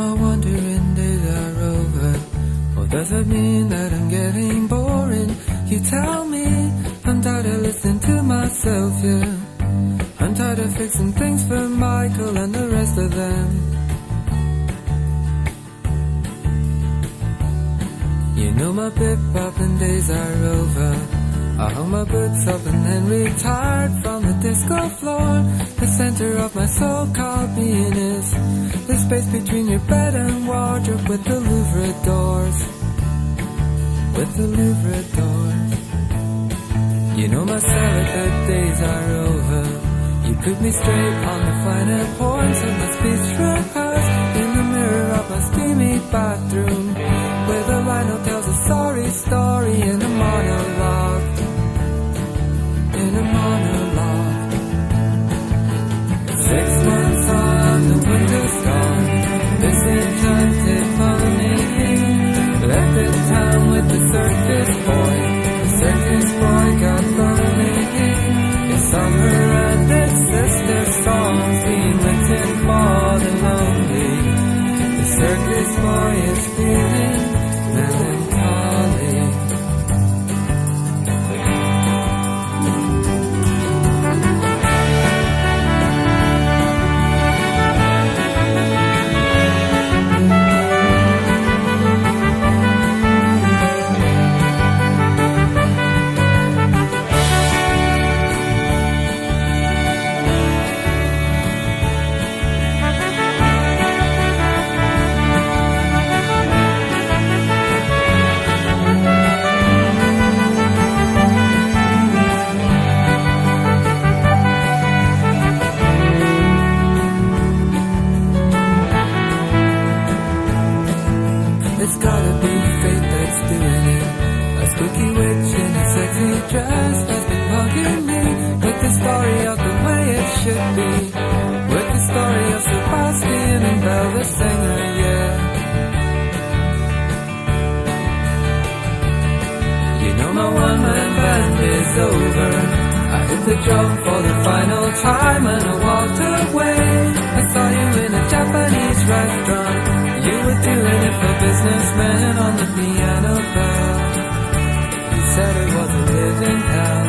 my wandering days are over. Or does it mean that I'm getting boring? You tell me. I'm tired of listening to myself, yeah. I'm tired of fixing things for Michael and the rest of them. You know my bip-bopping days are over. I hung my boots up and then retired from the disco floor. The center of my so-called being is the space between your bed and wardrobe with the Louvre doors. With the Louvre doors. You know my celibate days are over. You put me straight on the finer points of my speech rehearsed in the mirror of my steamy bathroom, where the rhino tells a sorry story in a monologue. In a monologue. 6 months on, the winter's gone. Disenchanted pony left in town with the circus boy. The circus boy got lonely. His summer and his sister's songs being written for the lonely. The circus boy is feeling melancholy. It's gotta be fate that's doing it. A spooky witch in a sexy dress has been bugging me. With the story of the way it should be. With the story of Sebastian and Belle the singer, yeah. You know my one-man band is over. I hit the drum for the final time and I walked away. I saw you in a Japanese restaurant. You were doing it for businessmen on the piano bar. You said it was a living hell.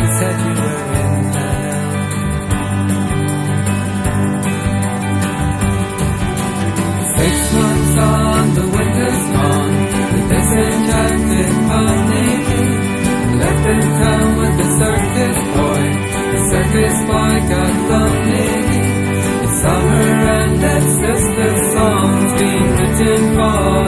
You said you were in hell. 6 months on, the winter's gone. The disenchanted pony left in town with the circus boy. The circus boy got lonely. Summer and that sister's songs being written for